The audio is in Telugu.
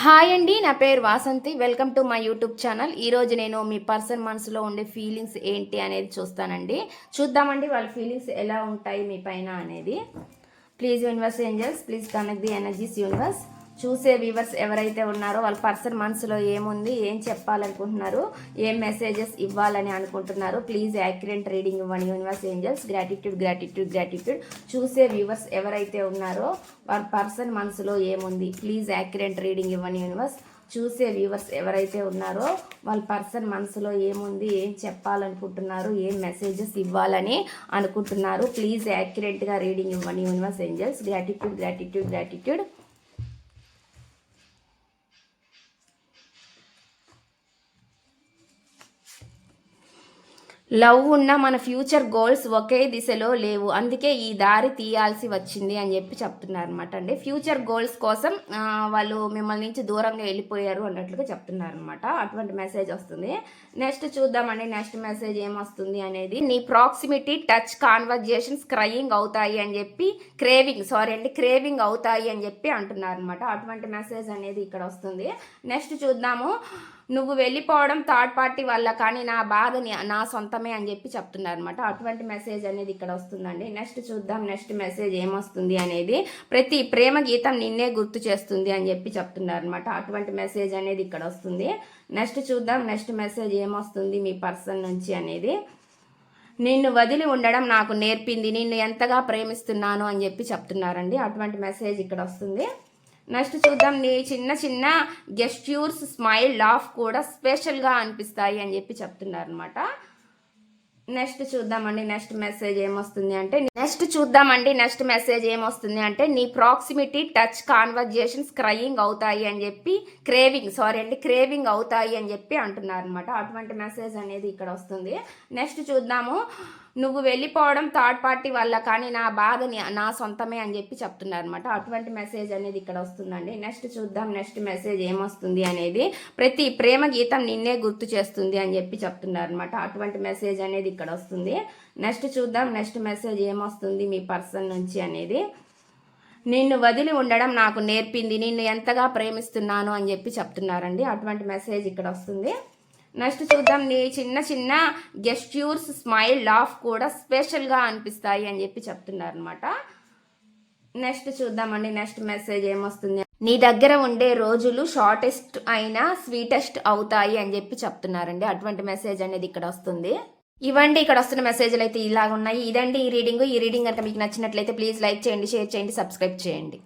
హాయ్ అండి, నా పేరు Vasanthi. Welcome to my YouTube channel. ఈరోజు నేను మీ పర్సన్ మనసులో ఉండే ఫీలింగ్స్ ఏంటి అనేది చూస్తానండి. చూద్దామండి వాళ్ళ ఫీలింగ్స్ ఎలా ఉంటాయి మీ పైన అనేది. Please universe angels, please connect the energies universe. చూసే వ్యూవర్స్ ఎవరైతే ఉన్నారో వాళ్ళ పర్సన్ మనసులో ఏముంది, ఏం చెప్పాలనుకుంటున్నారు, ఏం మెసేజెస్ ఇవ్వాలని అనుకుంటున్నారు, ప్లీజ్ యాక్యురేట్ రీడింగ్ ఇవ్వండి universe angels. Gratitude gratitude gratitude. చూసే వ్యూవర్స్ ఎవరైతే ఉన్నారో వాళ్ళ పర్సన్ మనసులో ఏముంది, ప్లీజ్ యాక్యురేట్ రీడింగ్ ఇవ్వండి యూనివర్స్. చూసే వ్యూవర్స్ ఎవరైతే ఉన్నారో వాళ్ళ పర్సన్ మనసులో ఏముంది, ఏం చెప్పాలనుకుంటున్నారు, ఏం మెసేజెస్ ఇవ్వాలని అనుకుంటున్నారు, ప్లీజ్ యాక్యురేట్గా రీడింగ్ ఇవ్వండి universe angels. Gratitude gratitude gratitude. Love ఉన్న మన ఫ్యూచర్ గోల్స్ ఒకే దిశలో లేవు, అందుకే ఈ దారి తీయాల్సి వచ్చింది అని చెప్పి చెప్తున్నారు అనమాట అండి. ఫ్యూచర్ గోల్స్ కోసం వాళ్ళు మిమ్మల్ని నుంచి దూరంగా వెళ్ళిపోయారు అన్నట్లుగా చెప్తున్నారు అనమాట. అటువంటి మెసేజ్ వస్తుంది. నెక్స్ట్ చూద్దామండి, నెక్స్ట్ మెసేజ్ ఏమొస్తుంది అనేది. నీ ప్రాక్సిమిటీ టచ్ కాన్వర్జేషన్స్ క్రయింగ్ అవుతాయి అని చెప్పి క్రేవింగ్ అవుతాయి అని చెప్పి అంటున్నారు అనమాట. అటువంటి మెసేజ్ అనేది ఇక్కడ వస్తుంది. నెక్స్ట్ చూద్దాము. నువ్వు వెళ్ళిపోవడం థర్డ్ పార్టీ వల్ల, కానీ నా బాధ నా సొంతమే అని చెప్పి చెప్తున్నారు అనమాట. అటువంటి మెసేజ్ అనేది ఇక్కడ వస్తుందండి. నెక్స్ట్ చూద్దాం నెక్స్ట్ మెసేజ్ ఏమొస్తుంది అనేది. ప్రతి ప్రేమ గీతం నిన్నే గుర్తు చేస్తుంది అని చెప్పి చెప్తున్నారు అనమాట. అటువంటి మెసేజ్ అనేది ఇక్కడ వస్తుంది. నెక్స్ట్ చూద్దాం నెక్స్ట్ మెసేజ్ ఏమొస్తుంది మీ పర్సన్ నుంచి అనేది. నిన్ను వదిలి ఉండడం నాకు నేర్పింది, నిన్ను ఎంతగా ప్రేమిస్తున్నాను అని చెప్పి చెప్తున్నారండి. అటువంటి మెసేజ్ ఇక్కడ వస్తుంది. నెక్స్ట్ చూద్దాం. నీ చిన్న చిన్న గెస్ట్యూర్స్, స్మైల్, లాఫ్ కూడా స్పెషల్గా అనిపిస్తాయి అని చెప్పి చెప్తున్నారు అనమాట. నెక్స్ట్ చూద్దామండి నెక్స్ట్ మెసేజ్ ఏమొస్తుంది అంటే నీ ప్రాక్సిమిటీ టచ్ కాన్వర్జేషన్స్ క్రయింగ్ అవుతాయి అని చెప్పి క్రేవింగ్ అవుతాయి అని చెప్పి అంటున్నారు అనమాట. అటువంటి మెసేజ్ అనేది ఇక్కడ వస్తుంది. నెక్స్ట్ చూద్దాము. నువ్వు వెళ్ళిపోవడం థర్డ్ పార్టీ వల్ల, కానీ నా బాధ నా సొంతమే అని చెప్పి చెప్తున్నారు అనమాట. అటువంటి మెసేజ్ అనేది ఇక్కడ వస్తుందండి. నెక్స్ట్ చూద్దాం నెక్స్ట్ మెసేజ్ ఏమొస్తుంది అనేది. ప్రతి ప్రేమ గీతం నిన్నే గుర్తు చేస్తుంది అని చెప్పి చెప్తున్నారు అనమాట. అటువంటి మెసేజ్ అనేది ఇక్కడ వస్తుంది. నెక్స్ట్ చూద్దాం నెక్స్ట్ మెసేజ్ ఏమొస్తుంది మీ పర్సన్ నుంచి అనేది. నిన్ను వదిలి ఉండడం నాకు నేర్పింది, నిన్ను ఎంతగా ప్రేమిస్తున్నాను అని చెప్పి చెప్తున్నారండి. అటువంటి మెసేజ్ ఇక్కడ వస్తుంది. నెక్స్ట్ చూద్దాం. నీ చిన్న చిన్న గెస్ట్యూర్స్, స్మైల్, లాఫ్ కూడా స్పెషల్గా అనిపిస్తాయి అని చెప్పి చెప్తున్నారు అనమాట. నెక్స్ట్ చూద్దామండి నెక్స్ట్ మెసేజ్ ఏమొస్తుంది. నీ దగ్గర ఉండే రోజులు షార్టెస్ట్ అయినా స్వీటెస్ట్ అవుతాయి అని చెప్పి చెప్తున్నారండి. అటువంటి మెసేజ్ అనేది ఇక్కడ వస్తుంది. ఇవ్వండి ఇక్కడ వస్తున్న మెసేజ్లు అయితే ఇలాగ ఉన్నాయి. ఇదండి ఈ రీడింగ్ కనుక మీకు నచ్చినట్లయితే ప్లీజ్ లైక్ చేయండి, షేర్ చేయండి, సబ్స్క్రైబ్ చేయండి.